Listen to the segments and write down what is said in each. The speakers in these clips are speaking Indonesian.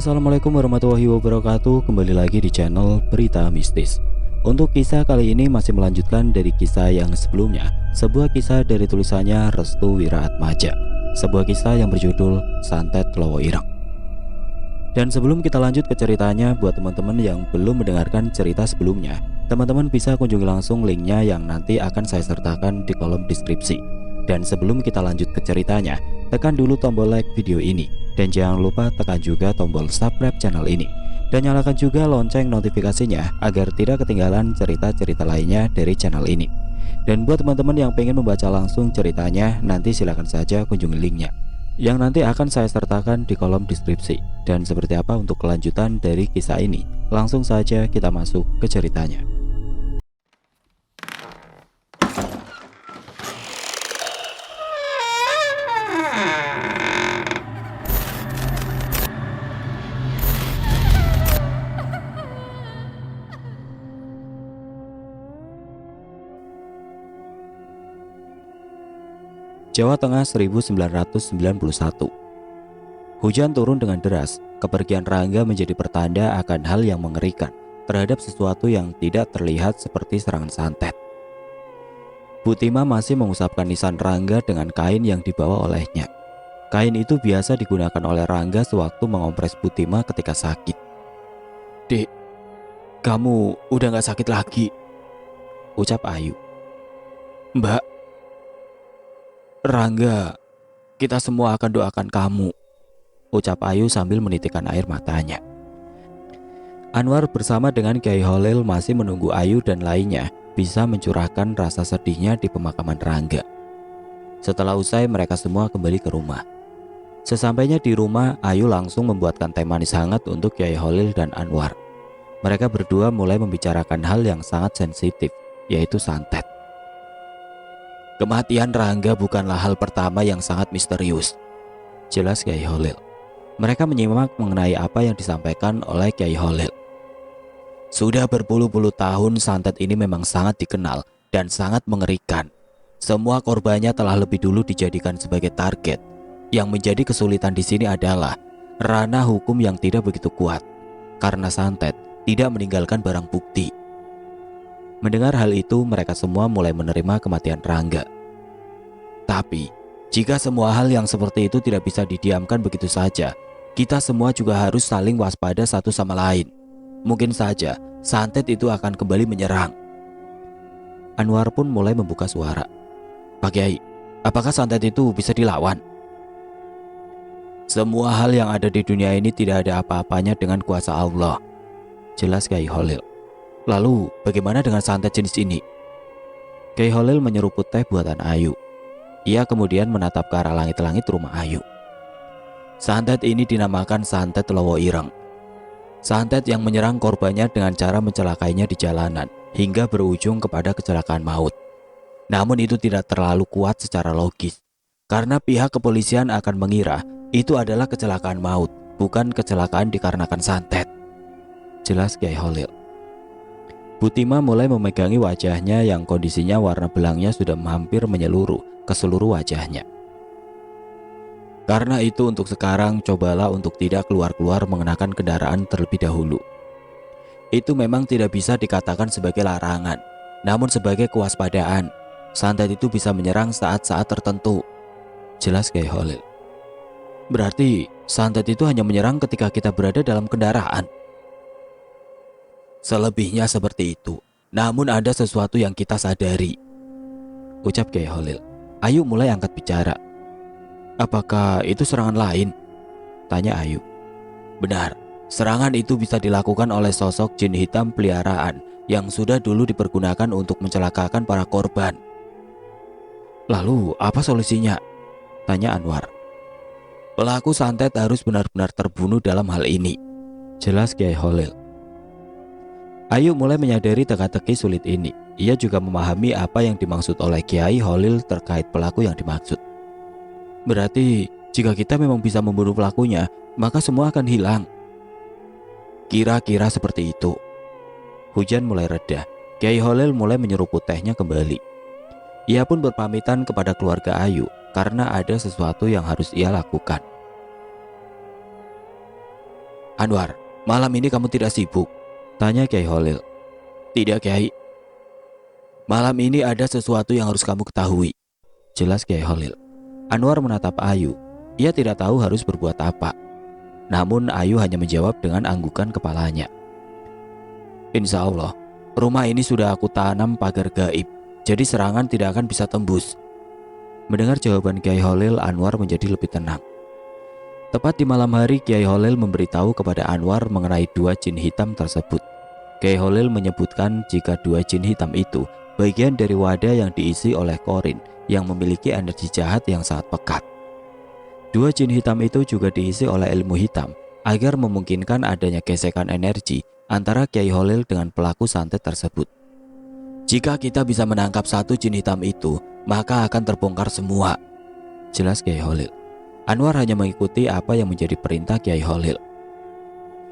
Assalamualaikum warahmatullahi wabarakatuh. Kembali lagi di channel Berita Mistis. Untuk kisah kali ini masih melanjutkan dari kisah yang sebelumnya. Sebuah kisah dari tulisannya Restu Wiraatmaja. Sebuah kisah yang berjudul Santet Lowo Ireng. Dan sebelum kita lanjut ke ceritanya, buat teman-teman yang belum mendengarkan cerita sebelumnya, teman-teman bisa kunjungi langsung linknya yang nanti akan saya sertakan di kolom deskripsi. Dan sebelum kita lanjut ke ceritanya, tekan dulu tombol like video ini. Dan jangan lupa tekan juga tombol subscribe channel ini. Dan nyalakan juga lonceng notifikasinya agar tidak ketinggalan cerita-cerita lainnya dari channel ini. Dan buat teman-teman yang pengen membaca langsung ceritanya, nanti silakan saja kunjungi linknya yang nanti akan saya sertakan di kolom deskripsi. Dan seperti apa untuk kelanjutan dari kisah ini? Langsung saja kita masuk ke ceritanya. Jawa Tengah 1991. Hujan turun dengan deras. Kepergian Rangga menjadi pertanda akan hal yang mengerikan terhadap sesuatu yang tidak terlihat seperti serangan santet. Bu Tima masih mengusapkan nisan Rangga dengan kain yang dibawa olehnya. Kain itu biasa digunakan oleh Rangga sewaktu mengompres Bu Tima ketika sakit. "Dek, kamu udah gak sakit lagi," ucap Ayu. "Mbak, Rangga, kita semua akan doakan kamu," ucap Ayu sambil menitikkan air matanya. Anwar bersama dengan Kyai Holil masih menunggu Ayu dan lainnya bisa mencurahkan rasa sedihnya di pemakaman Rangga. Setelah usai, mereka semua kembali ke rumah. Sesampainya di rumah, Ayu langsung membuatkan teh manis hangat untuk Kyai Holil dan Anwar. Mereka berdua mulai membicarakan hal yang sangat sensitif, yaitu santet. "Kematian Rangga bukanlah hal pertama yang sangat misterius," jelas Kyai Holil. Mereka menyimak mengenai apa yang disampaikan oleh Kyai Holil. "Sudah berpuluh-puluh tahun santet ini memang sangat dikenal dan sangat mengerikan. Semua korbannya telah lebih dulu dijadikan sebagai target. Yang menjadi kesulitan di sini adalah ranah hukum yang tidak begitu kuat, karena santet tidak meninggalkan barang bukti." Mendengar hal itu, mereka semua mulai menerima kematian Rangga. "Tapi, jika semua hal yang seperti itu tidak bisa didiamkan begitu saja, kita semua juga harus saling waspada satu sama lain. Mungkin saja santet itu akan kembali menyerang." Anwar pun mulai membuka suara. "Pak Kiai, apakah santet itu bisa dilawan?" "Semua hal yang ada di dunia ini tidak ada apa-apanya dengan kuasa Allah," jelas Kyai Holil. "Lalu bagaimana dengan santet jenis ini?" Kyai Holil menyeruput teh buatan Ayu. Ia kemudian menatap ke arah langit-langit rumah Ayu. "Santet ini dinamakan santet Lowo Ireng. Santet yang menyerang korbannya dengan cara mencelakainya di jalanan hingga berujung kepada kecelakaan maut. Namun itu tidak terlalu kuat secara logis, karena pihak kepolisian akan mengira itu adalah kecelakaan maut, bukan kecelakaan dikarenakan santet," jelas Kyai Holil. Bu Tima mulai memegangi wajahnya yang kondisinya warna belangnya sudah hampir menyeluruh ke seluruh wajahnya. "Karena itu untuk sekarang cobalah untuk tidak keluar-keluar mengenakan kendaraan terlebih dahulu. Itu memang tidak bisa dikatakan sebagai larangan, namun sebagai kewaspadaan. Santet itu bisa menyerang saat-saat tertentu," jelas Kyai Holil. "Berarti santet itu hanya menyerang ketika kita berada dalam kendaraan?" "Selebihnya seperti itu, namun ada sesuatu yang kita sadari," ucap Kyai Holil. Ayu mulai angkat bicara. "Apakah itu serangan lain?" tanya Ayu. "Benar, serangan itu bisa dilakukan oleh sosok jin hitam peliharaan yang sudah dulu dipergunakan untuk mencelakakan para korban." "Lalu apa solusinya?" tanya Anwar. "Pelaku santet harus benar-benar terbunuh dalam hal ini," jelas Kyai Holil. Ayu mulai menyadari teka-teki sulit ini. Ia juga memahami apa yang dimaksud oleh Kyai Holil terkait pelaku yang dimaksud. "Berarti jika kita memang bisa membunuh pelakunya, maka semua akan hilang." "Kira-kira seperti itu." Hujan mulai reda. Kyai Holil mulai menyeruput tehnya kembali. Ia pun berpamitan kepada keluarga Ayu karena ada sesuatu yang harus ia lakukan. "Anwar, malam ini kamu tidak sibuk?" tanya Kiai Holil. "Tidak, Kiai. Malam ini ada sesuatu yang harus kamu ketahui," jelas Kiai Holil. Anwar menatap Ayu. Ia tidak tahu harus berbuat apa. Namun Ayu hanya menjawab dengan anggukan kepalanya. "Insya Allah, rumah ini sudah aku tanam pagar gaib, jadi serangan tidak akan bisa tembus." Mendengar jawaban Kiai Holil, Anwar menjadi lebih tenang. Tepat di malam hari, Kiai Holil memberitahu kepada Anwar mengenai 2 jin hitam tersebut. Kiai Holil menyebutkan jika 2 jin hitam itu bagian dari wadah yang diisi oleh Qorin yang memiliki energi jahat yang sangat pekat. 2 jin hitam itu juga diisi oleh ilmu hitam agar memungkinkan adanya gesekan energi antara Kiai Holil dengan pelaku santet tersebut. "Jika kita bisa menangkap 1 jin hitam itu, maka akan terbongkar semua," jelas Kiai Holil. Anwar hanya mengikuti apa yang menjadi perintah Kiai Holil.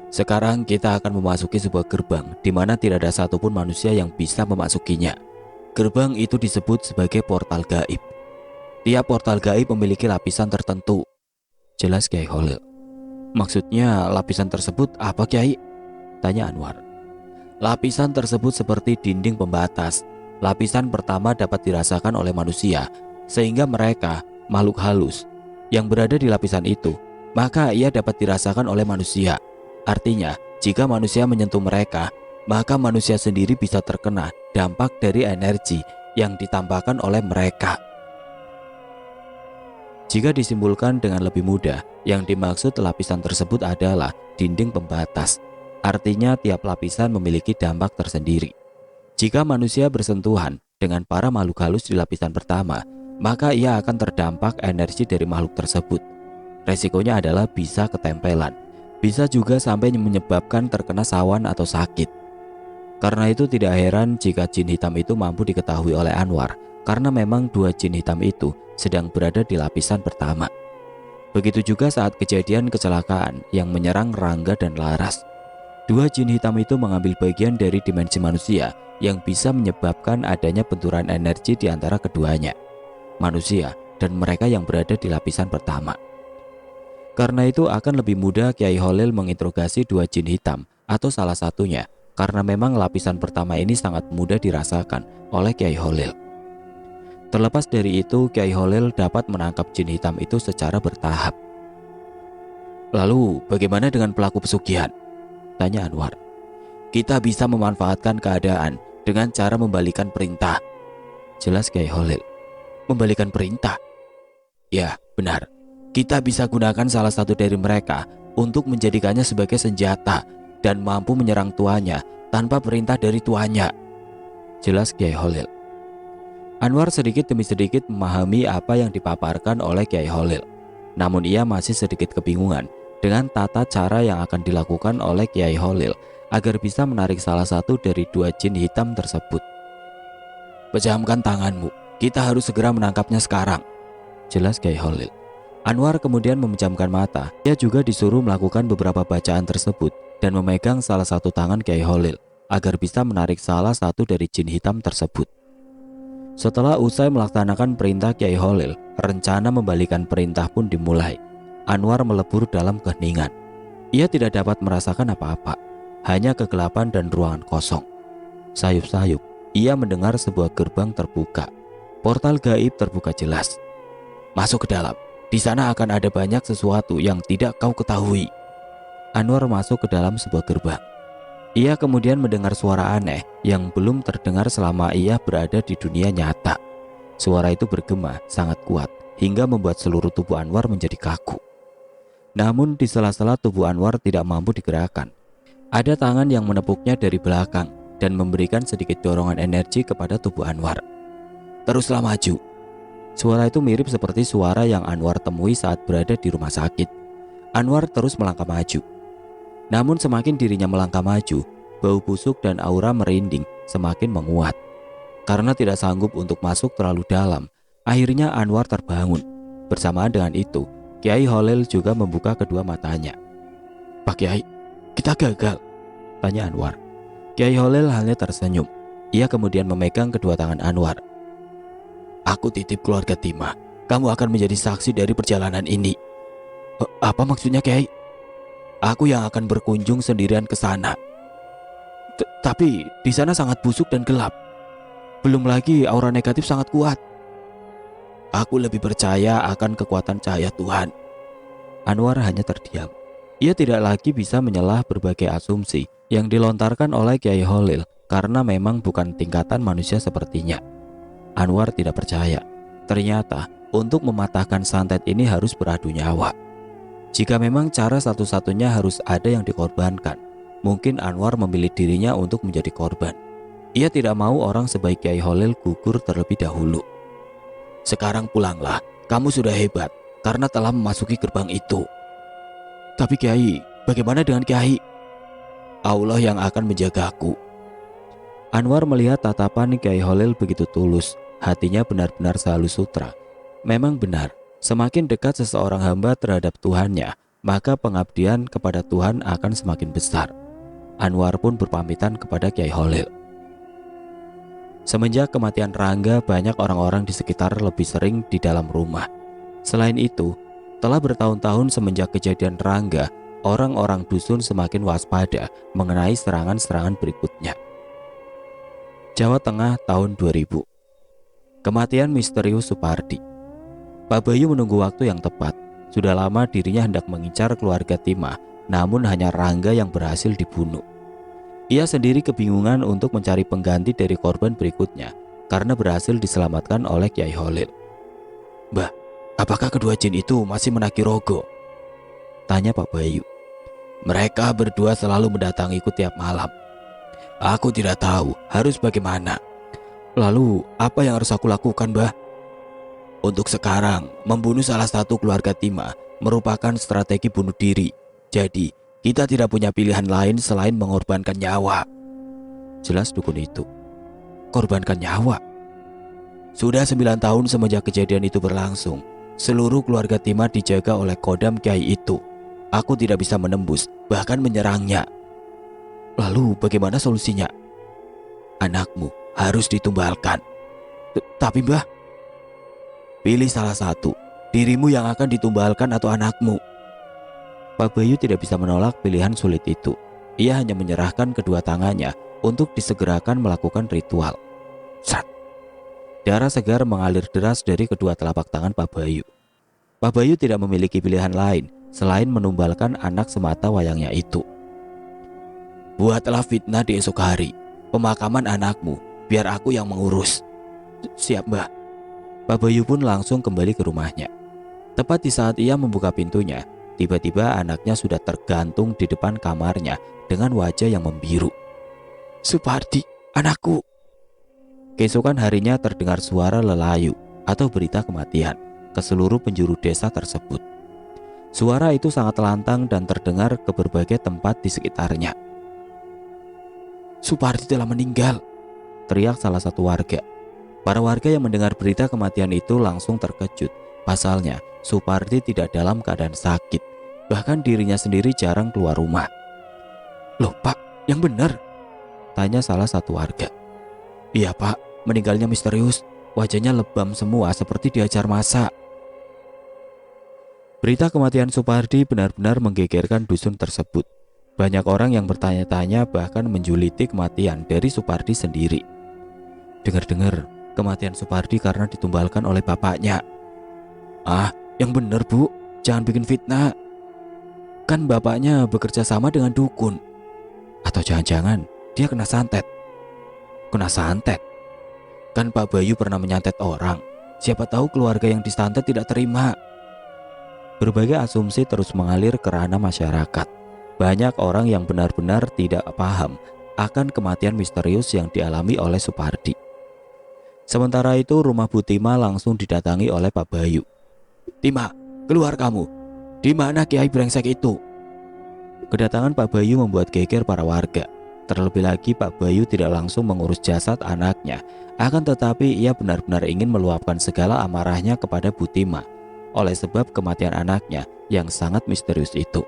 "Sekarang kita akan memasuki sebuah gerbang di mana tidak ada satupun manusia yang bisa memasukinya. Gerbang itu disebut sebagai portal gaib. Tiap portal gaib memiliki lapisan tertentu," jelas Kiai Holil. "Maksudnya lapisan tersebut apa, Kiai?" tanya Anwar. "Lapisan tersebut seperti dinding pembatas. Lapisan pertama dapat dirasakan oleh manusia, sehingga mereka, makhluk halus, yang berada di lapisan itu, maka ia dapat dirasakan oleh manusia. Artinya, jika manusia menyentuh mereka, maka manusia sendiri bisa terkena dampak dari energi yang ditampakkan oleh mereka." Jika disimpulkan dengan lebih mudah, yang dimaksud lapisan tersebut adalah dinding pembatas. Artinya tiap lapisan memiliki dampak tersendiri. Jika manusia bersentuhan dengan para makhluk halus di lapisan pertama, maka ia akan terdampak energi dari makhluk tersebut. Resikonya adalah bisa ketempelan, bisa juga sampai menyebabkan terkena sawan atau sakit. Karena itu tidak heran jika jin hitam itu mampu diketahui oleh Anwar, karena memang 2 jin hitam itu sedang berada di lapisan pertama. Begitu juga saat kejadian kecelakaan yang menyerang Rangga dan Laras. 2 jin hitam itu mengambil bagian dari dimensi manusia yang bisa menyebabkan adanya benturan energi di antara keduanya, manusia dan mereka yang berada di lapisan pertama. Karena itu akan lebih mudah Kiai Holil menginterogasi 2 jin hitam atau salah satunya, karena memang lapisan pertama ini sangat mudah dirasakan oleh Kiai Holil. Terlepas dari itu, Kiai Holil dapat menangkap jin hitam itu secara bertahap. "Lalu bagaimana dengan pelaku pesugihan?" tanya Anwar. "Kita bisa memanfaatkan keadaan dengan cara membalikan perintah," jelas Kiai Holil. "Membalikan perintah?" "Ya, benar. Kita bisa gunakan salah satu dari mereka untuk menjadikannya sebagai senjata dan mampu menyerang tuannya tanpa perintah dari tuannya," jelas Kiai Holil. Anwar sedikit demi sedikit memahami apa yang dipaparkan oleh Kiai Holil. Namun ia masih sedikit kebingungan dengan tata cara yang akan dilakukan oleh Kiai Holil agar bisa menarik salah satu dari 2 jin hitam tersebut. "Pejamkan tanganmu, kita harus segera menangkapnya sekarang," jelas Kiai Holil. Anwar kemudian memejamkan mata. Ia juga disuruh melakukan beberapa bacaan tersebut dan memegang salah satu tangan Kiai Holil agar bisa menarik salah satu dari jin hitam tersebut. Setelah usai melaksanakan perintah Kiai Holil, rencana membalikan perintah pun dimulai. Anwar melebur dalam keheningan. Ia tidak dapat merasakan apa-apa, hanya kegelapan dan ruangan kosong. Sayup-sayup, ia mendengar sebuah gerbang terbuka. Portal gaib terbuka jelas. "Masuk ke dalam. Di sana akan ada banyak sesuatu yang tidak kau ketahui." Anwar masuk ke dalam sebuah gerbang. Ia kemudian mendengar suara aneh yang belum terdengar selama ia berada di dunia nyata. Suara itu bergema sangat kuat hingga membuat seluruh tubuh Anwar menjadi kaku. Namun di sela-sela tubuh Anwar tidak mampu digerakkan. Ada tangan yang menepuknya dari belakang dan memberikan sedikit dorongan energi kepada tubuh Anwar. "Teruslah maju." Suara itu mirip seperti suara yang Anwar temui saat berada di rumah sakit. Anwar terus melangkah maju. Namun semakin dirinya melangkah maju, bau busuk dan aura merinding semakin menguat. Karena tidak sanggup untuk masuk terlalu dalam, akhirnya Anwar terbangun. Bersamaan dengan itu, Kiai Holil juga membuka kedua matanya. "Pak Kiai, kita gagal?" tanya Anwar. Kiai Holil hanya tersenyum. Ia kemudian memegang kedua tangan Anwar. "Aku titip keluarga Timah. Kamu akan menjadi saksi dari perjalanan ini." Apa maksudnya, Kiai?" Aku yang akan berkunjung sendirian ke sana. Tapi di sana sangat busuk dan gelap. Belum lagi aura negatif sangat kuat. Aku lebih percaya akan kekuatan cahaya Tuhan. Anwar hanya terdiam. Ia tidak lagi bisa menyelah berbagai asumsi yang dilontarkan oleh Kiai Holil karena memang bukan tingkatan manusia sepertinya. Anwar tidak percaya. Ternyata untuk mematahkan santet ini harus beradu nyawa. Jika memang cara satu-satunya harus ada yang dikorbankan, mungkin Anwar memilih dirinya untuk menjadi korban. Ia tidak mau orang sebaik Kiai Holil gugur terlebih dahulu. Sekarang pulanglah, kamu sudah hebat karena telah memasuki gerbang itu. Tapi Kiai, bagaimana dengan Kiai? Allah yang akan menjagaku. Anwar melihat tatapan Kiai Holil begitu tulus, hatinya benar-benar sehalus sutra. Memang benar, semakin dekat seseorang hamba terhadap Tuhannya, maka pengabdian kepada Tuhan akan semakin besar. Anwar pun berpamitan kepada Kiai Holil. Semenjak kematian Rangga, banyak orang-orang di sekitar lebih sering di dalam rumah. Selain itu, telah bertahun-tahun semenjak kejadian Rangga, orang-orang dusun semakin waspada mengenai serangan-serangan berikutnya. Jawa Tengah tahun 2000. Kematian misterius Supardi. Pak Bayu menunggu waktu yang tepat. Sudah lama dirinya hendak mengincar keluarga Timah, namun hanya Rangga yang berhasil dibunuh. Ia sendiri kebingungan untuk mencari pengganti dari korban berikutnya karena berhasil diselamatkan oleh Kiai Holil. Mbah, apakah kedua jin itu masih menagih rogo? Tanya Pak Bayu. Mereka berdua selalu mendatangiku tiap malam. Aku tidak tahu harus bagaimana. Lalu apa yang harus aku lakukan, Mbah? Untuk sekarang, membunuh salah satu keluarga Timah merupakan strategi bunuh diri. Jadi, kita tidak punya pilihan lain selain mengorbankan nyawa. Jelas dukun itu. Korbankan nyawa? Sudah 9 tahun semenjak kejadian itu berlangsung. Seluruh keluarga Timah dijaga oleh kodam Kiai itu. Aku tidak bisa menembus, bahkan menyerangnya. Lalu bagaimana solusinya? Anakmu harus ditumbalkan. Tapi Mbah, pilih salah satu, dirimu yang akan ditumbalkan atau anakmu. Pak Bayu tidak bisa menolak pilihan sulit itu. Ia hanya menyerahkan kedua tangannya untuk disegerakan melakukan ritual. Sat. Darah segar mengalir deras dari kedua telapak tangan Pak Bayu. Pak Bayu tidak memiliki pilihan lain selain menumbalkan anak semata wayangnya itu. Buatlah fitnah di esok hari, pemakaman anakmu, biar aku yang mengurus. Siap, Mbah. Pak Bayu pun langsung kembali ke rumahnya. Tepat di saat ia membuka pintunya, tiba-tiba anaknya sudah tergantung di depan kamarnya dengan wajah yang membiru. Supardi, anakku. Keesokan harinya terdengar suara lelayu atau berita kematian ke seluruh penjuru desa tersebut. Suara itu sangat lantang dan terdengar ke berbagai tempat di sekitarnya. Supardi telah meninggal, teriak salah satu warga. Para warga yang mendengar berita kematian itu langsung terkejut. Pasalnya, Supardi tidak dalam keadaan sakit. Bahkan dirinya sendiri jarang keluar rumah. Loh Pak, yang benar? Tanya salah satu warga. Iya Pak, meninggalnya misterius. Wajahnya lebam semua seperti diajar massa. Berita kematian Supardi benar-benar menggegerkan dusun tersebut. Banyak orang yang bertanya-tanya bahkan menjuliti kematian dari Supardi sendiri. Dengar-dengar kematian Supardi karena ditumbalkan oleh bapaknya. Ah, yang benar Bu, jangan bikin fitnah. Kan bapaknya bekerja sama dengan dukun. Atau jangan-jangan dia kena santet. Kena santet? Kan Pak Bayu pernah menyantet orang. Siapa tahu keluarga yang disantet tidak terima. Berbagai asumsi terus mengalir ke ranah masyarakat. Banyak orang yang benar-benar tidak paham akan kematian misterius yang dialami oleh Supardi. Sementara itu rumah Bu Tima langsung didatangi oleh Pak Bayu. Tima, keluar kamu. Di mana Kiai brengsek itu? Kedatangan Pak Bayu membuat geger para warga. Terlebih lagi Pak Bayu tidak langsung mengurus jasad anaknya. Akan tetapi ia benar-benar ingin meluapkan segala amarahnya kepada Bu Tima oleh sebab kematian anaknya yang sangat misterius itu.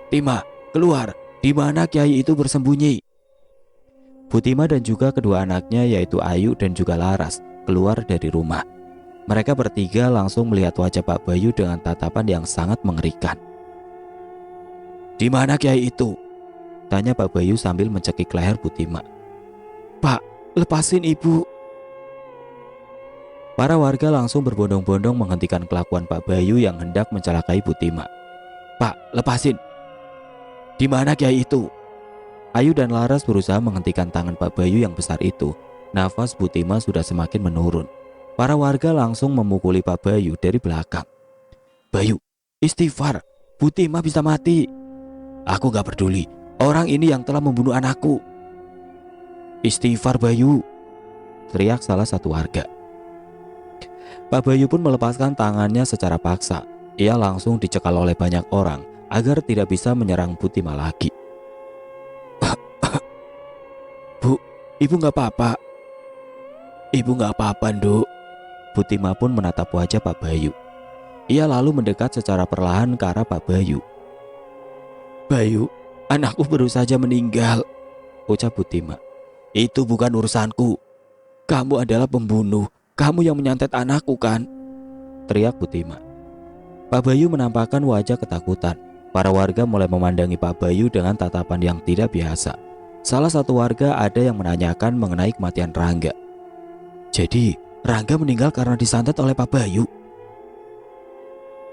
Tima, keluar. Di mana Kiai itu bersembunyi? Bu Tima dan juga kedua anaknya yaitu Ayu dan juga Laras keluar dari rumah. Mereka bertiga langsung melihat wajah Pak Bayu dengan tatapan yang sangat mengerikan. Di mana kiai itu? Tanya Pak Bayu sambil mencekik leher Butima. Pak, lepasin ibu. Para warga langsung berbondong-bondong menghentikan kelakuan Pak Bayu yang hendak mencelakai Butima. Pak, lepasin. Di mana kiai itu? Ayu dan Laras berusaha menghentikan tangan Pak Bayu yang besar itu. Nafas Butima sudah semakin menurun. Para warga langsung memukuli Pak Bayu dari belakang. Bayu, istighfar. Butima bisa mati. Aku gak peduli. Orang ini yang telah membunuh anakku. Istighfar Bayu, teriak salah satu warga. Pak Bayu pun melepaskan tangannya secara paksa. Ia langsung dicekal oleh banyak orang agar tidak bisa menyerang Butima lagi. Bu, ibu gak apa-apa. Ibu gak apa-apa, Nduk. Butima pun menatap wajah Pak Bayu. Ia lalu mendekat secara perlahan ke arah Pak Bayu. Bayu, anakku baru saja meninggal, ucap Butima. Itu bukan urusanku. Kamu adalah pembunuh. Kamu yang menyantet anakku kan? Teriak Butima. Pak Bayu menampakkan wajah ketakutan. Para warga mulai memandangi Pak Bayu dengan tatapan yang tidak biasa. Salah satu warga ada yang menanyakan mengenai kematian Rangga. Jadi, Rangga meninggal karena disantet oleh Pak Bayu?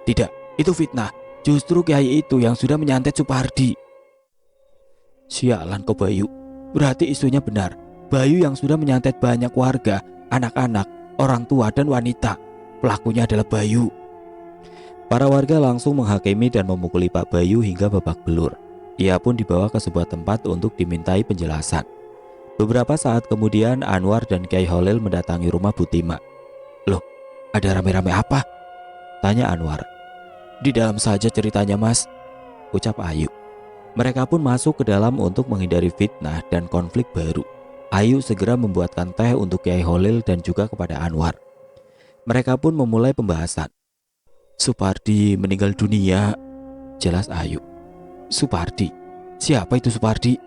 Tidak, itu fitnah. Justru kiai itu yang sudah menyantet Supardi. Sialan kau Bayu. Berarti isunya benar. Bayu yang sudah menyantet banyak warga, anak-anak, orang tua dan wanita. Pelakunya adalah Bayu. Para warga langsung menghakimi dan memukuli Pak Bayu hingga babak belur. Ia pun dibawa ke sebuah tempat untuk dimintai penjelasan. Beberapa saat kemudian Anwar dan Kiai Holil mendatangi rumah Butima. Loh, ada rame-rame apa? Tanya Anwar. Di dalam saja ceritanya Mas, ucap Ayu. Mereka pun masuk ke dalam untuk menghindari fitnah dan konflik baru. Ayu segera membuatkan teh untuk Kiai Holil dan juga kepada Anwar. Mereka pun memulai pembahasan. Supardi meninggal dunia, jelas Ayu. Supardi? Siapa itu Supardi?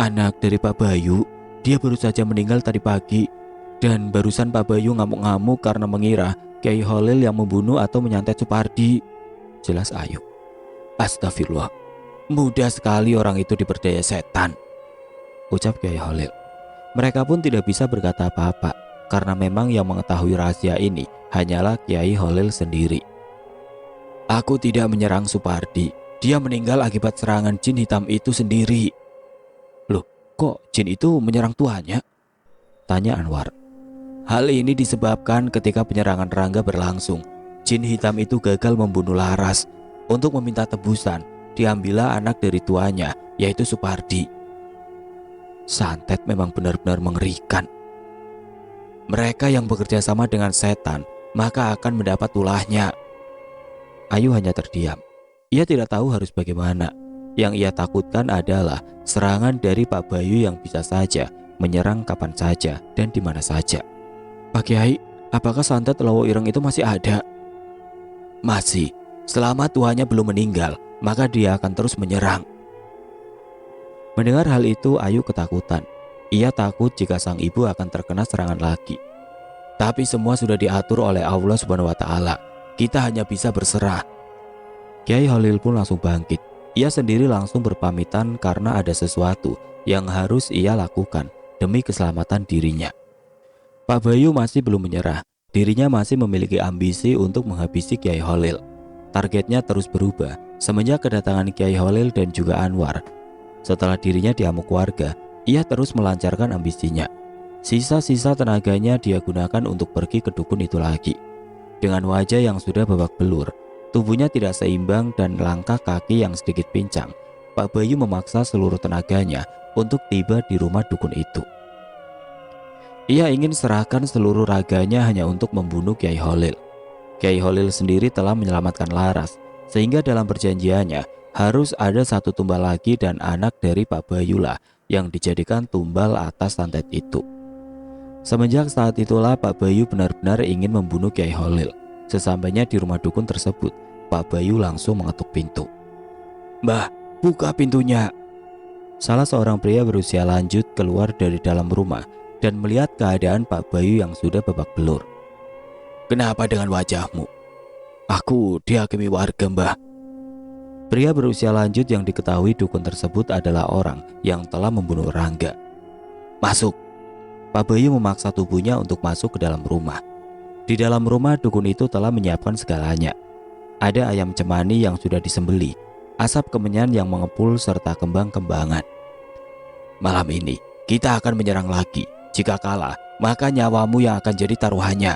Anak dari Pak Bayu. Dia baru saja meninggal tadi pagi. Dan barusan Pak Bayu ngamuk-ngamuk karena mengira Kiai Holil yang membunuh atau menyantet Supardi, jelas Ayu. Astagfirullah, mudah sekali orang itu diperdaya setan, ucap Kiai Holil. Mereka pun tidak bisa berkata apa-apa karena memang yang mengetahui rahasia ini hanyalah Kiai Holil sendiri. Aku tidak menyerang Supardi. Dia meninggal akibat serangan jin hitam itu sendiri. Loh, kok jin itu menyerang tuannya? Tanya Anwar. Hal ini disebabkan ketika penyerangan Rangga berlangsung, jin hitam itu gagal membunuh Laras. Untuk meminta tebusan, diambillah anak dari tuanya, yaitu Supardi. Santet memang benar-benar mengerikan. Mereka yang bekerja sama dengan setan, maka akan mendapat ulahnya. Ayu hanya terdiam. Ia tidak tahu harus bagaimana. Yang ia takutkan adalah serangan dari Pak Bayu yang bisa saja menyerang kapan saja dan di mana saja. Pak Kiai, apakah santet Lowo Ireng itu masih ada? Masih. Selama tuannya belum meninggal, maka dia akan terus menyerang. Mendengar hal itu, Ayu ketakutan. Ia takut jika sang ibu akan terkena serangan lagi. Tapi semua sudah diatur oleh Allah Subhanahu wa Ta'ala. Kita hanya bisa berserah. Kiai Holil pun langsung bangkit. Ia sendiri langsung berpamitan karena ada sesuatu yang harus ia lakukan demi keselamatan dirinya. Pak Bayu masih belum menyerah. Dirinya masih memiliki ambisi untuk menghabisi Kiai Holil. Targetnya terus berubah semenjak kedatangan Kiai Holil dan juga Anwar. Setelah dirinya diamuk warga, ia terus melancarkan ambisinya. Sisa-sisa tenaganya dia gunakan untuk pergi ke dukun itu lagi. Dengan wajah yang sudah babak belur, tubuhnya tidak seimbang dan langkah kaki yang sedikit pincang, Pak Bayu memaksa seluruh tenaganya untuk tiba di rumah dukun itu. Ia ingin serahkan seluruh raganya hanya untuk membunuh Kiai Holil. Kiai Holil sendiri telah menyelamatkan Laras, sehingga dalam perjanjiannya harus ada satu tumbal lagi dan anak dari Pak Bayu lah yang dijadikan tumbal atas santet itu. Semenjak saat itulah Pak Bayu benar-benar ingin membunuh Kiai Holil. Sesampainya di rumah dukun tersebut, Pak Bayu langsung mengetuk pintu. Mbah, buka pintunya. Salah seorang pria berusia lanjut keluar dari dalam rumah dan melihat keadaan Pak Bayu yang sudah babak belur. Kenapa dengan wajahmu? Aku dihakimi warga, Mbah. Pria berusia lanjut yang diketahui dukun tersebut adalah orang yang telah membunuh Rangga. "Masuk." Pak Bayu memaksa tubuhnya untuk masuk ke dalam rumah. Di dalam rumah dukun itu telah menyiapkan segalanya. Ada ayam cemani yang sudah disembeli, asap kemenyan yang mengepul serta kembang-kembangan. "Malam ini kita akan menyerang lagi. Jika kalah, maka nyawamu yang akan jadi taruhannya."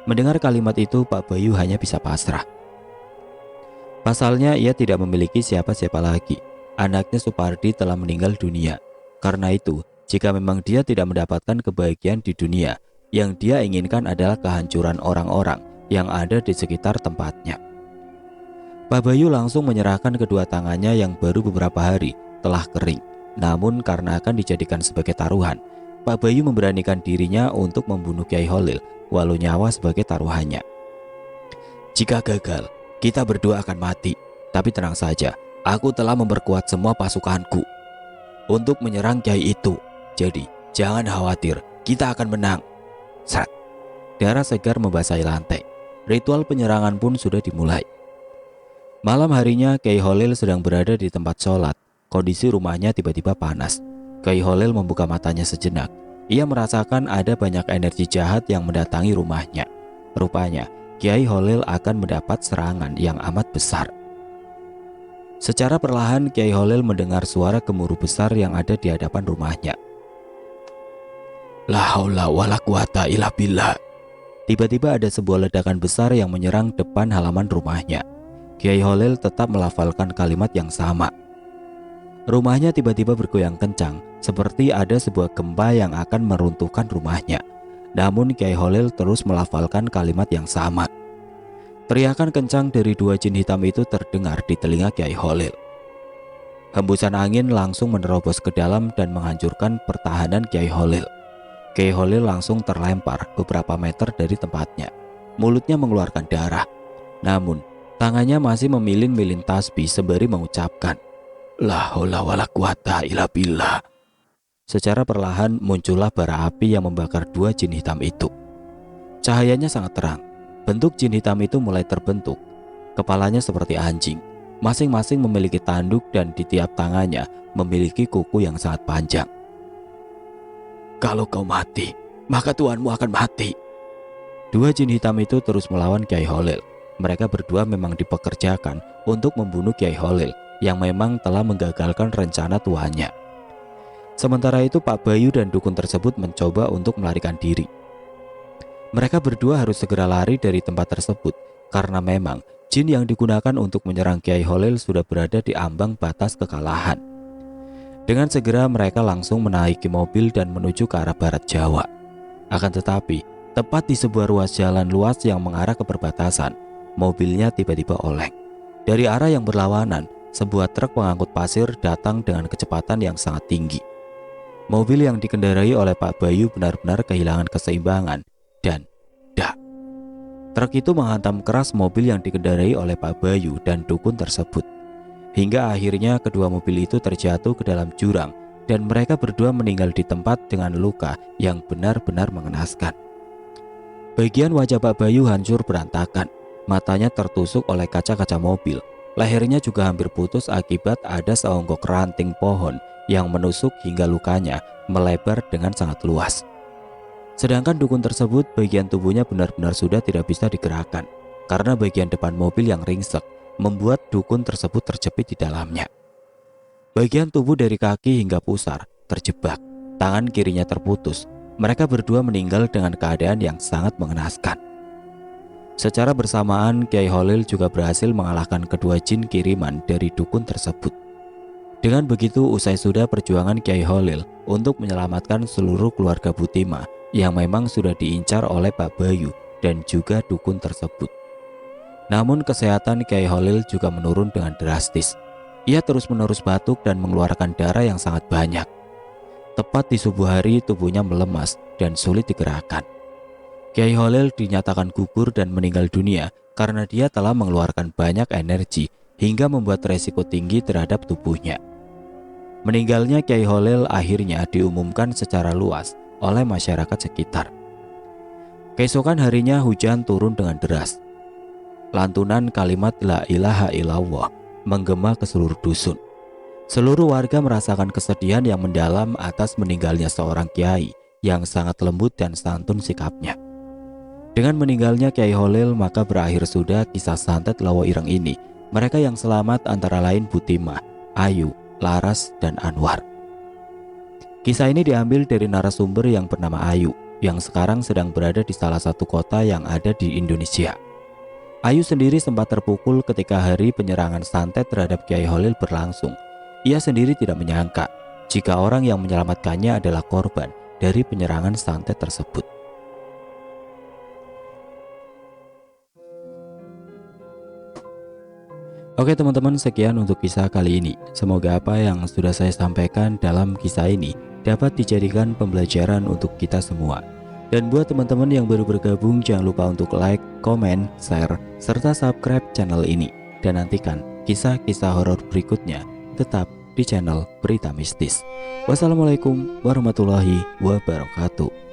Mendengar kalimat itu, Pak Bayu hanya bisa pasrah. Pasalnya ia tidak memiliki siapa-siapa lagi. Anaknya Supardi telah meninggal dunia. Karena itu, jika memang dia tidak mendapatkan kebahagiaan di dunia, yang dia inginkan adalah kehancuran orang-orang yang ada di sekitar tempatnya. Pak Bayu langsung menyerahkan kedua tangannya yang baru beberapa hari telah kering. Namun karena akan dijadikan sebagai taruhan, Pak Bayu memberanikan dirinya untuk membunuh Kiai Holil walau nyawa sebagai taruhannya. "Jika gagal, kita berdua akan mati. Tapi tenang saja, aku telah memperkuat semua pasukanku untuk menyerang Kiai itu. Jadi jangan khawatir, kita akan menang." Seret. Darah segar membasahi lantai. Ritual penyerangan pun sudah dimulai. Malam harinya Kiai Holil sedang berada di tempat sholat. Kondisi rumahnya tiba-tiba panas. Kiai Holil membuka matanya sejenak. Ia merasakan ada banyak energi jahat yang mendatangi rumahnya. Rupanya Kiai Holil akan mendapat serangan yang amat besar. Secara perlahan Kiai Holil mendengar suara gemuruh besar yang ada di hadapan rumahnya. "La haula wala quwata illa billah." Tiba-tiba ada sebuah ledakan besar yang menyerang depan halaman rumahnya. Kiai Holil tetap melafalkan kalimat yang sama. Rumahnya tiba-tiba bergoyang kencang, seperti ada sebuah gempa yang akan meruntuhkan rumahnya. Namun Kiai Holil terus melafalkan kalimat yang sama. Teriakan kencang dari dua jin hitam itu terdengar di telinga Kiai Holil. Hembusan angin langsung menerobos ke dalam dan menghancurkan pertahanan Kiai Holil. Kiai Holil langsung terlempar beberapa meter dari tempatnya. Mulutnya mengeluarkan darah. Namun tangannya masih memilin-milin tasbih sembari mengucapkan, "La haula wala quwata illa billah." Secara perlahan muncullah bara api yang membakar dua jin hitam itu. Cahayanya sangat terang. Bentuk jin hitam itu mulai terbentuk. Kepalanya seperti anjing. Masing-masing memiliki tanduk dan di tiap tangannya memiliki kuku yang sangat panjang. "Kalau kau mati, maka Tuanmu akan mati." Dua jin hitam itu terus melawan Kiai Holil. Mereka berdua memang dipekerjakan untuk membunuh Kiai Holil yang memang telah menggagalkan rencana tuannya. Sementara itu Pak Bayu dan dukun tersebut mencoba untuk melarikan diri. Mereka berdua harus segera lari dari tempat tersebut karena memang jin yang digunakan untuk menyerang Kiai Holil sudah berada di ambang batas kekalahan. Dengan segera mereka langsung menaiki mobil dan menuju ke arah barat Jawa. Akan tetapi, tepat di sebuah ruas jalan luas yang mengarah ke perbatasan, mobilnya tiba-tiba oleng. Dari arah yang berlawanan, sebuah truk pengangkut pasir datang dengan kecepatan yang sangat tinggi. Mobil yang dikendarai oleh Pak Bayu benar-benar kehilangan keseimbangan dan dak. Truk itu menghantam keras mobil yang dikendarai oleh Pak Bayu dan dukun tersebut. Hingga akhirnya kedua mobil itu terjatuh ke dalam jurang dan mereka berdua meninggal di tempat dengan luka yang benar-benar mengenaskan. Bagian wajah Pak Bayu hancur berantakan. Matanya tertusuk oleh kaca-kaca mobil. Lehernya juga hampir putus akibat ada seonggok ranting pohon yang menusuk hingga lukanya melebar dengan sangat luas. Sedangkan dukun tersebut bagian tubuhnya benar-benar sudah tidak bisa digerakkan karena bagian depan mobil yang ringsek membuat dukun tersebut terjepit di dalamnya. Bagian tubuh dari kaki hingga pusar terjebak, tangan kirinya terputus. Mereka berdua meninggal dengan keadaan yang sangat mengenaskan. Secara bersamaan Kiai Holil juga berhasil mengalahkan kedua jin kiriman dari dukun tersebut. Dengan begitu usai sudah perjuangan Kiai Holil untuk menyelamatkan seluruh keluarga Butima yang memang sudah diincar oleh Pak Bayu dan juga dukun tersebut. Namun kesehatan Kiai Holil juga menurun dengan drastis. Ia terus-menerus batuk dan mengeluarkan darah yang sangat banyak. Tepat di subuh hari tubuhnya melemas dan sulit digerakkan. Kiai Holil dinyatakan gugur dan meninggal dunia karena dia telah mengeluarkan banyak energi hingga membuat resiko tinggi terhadap tubuhnya. Meninggalnya Kiai Holil akhirnya diumumkan secara luas oleh masyarakat sekitar. Keesokan harinya hujan turun dengan deras. Lantunan kalimat la ilaha illallah menggema ke seluruh dusun. Seluruh warga merasakan kesedihan yang mendalam atas meninggalnya seorang kiai yang sangat lembut dan santun sikapnya. Dengan meninggalnya Kiai Holil, maka berakhir sudah kisah santet Lawo Ireng ini. Mereka yang selamat antara lain Butimah, Ayu, Laras, dan Anwar. Kisah ini diambil dari narasumber yang bernama Ayu, yang sekarang sedang berada di salah satu kota yang ada di Indonesia. Ayu sendiri sempat terpukul ketika hari penyerangan santet terhadap Kiai Holil berlangsung. Ia sendiri tidak menyangka jika orang yang menyelamatkannya adalah korban dari penyerangan santet tersebut. Oke teman-teman, sekian untuk kisah kali ini. Semoga apa yang sudah saya sampaikan dalam kisah ini dapat dijadikan pembelajaran untuk kita semua. Dan buat teman-teman yang baru bergabung, jangan lupa untuk like, komen, share, serta subscribe channel ini. Dan nantikan kisah-kisah horor berikutnya tetap di channel Berita Mistis. Wassalamualaikum warahmatullahi wabarakatuh.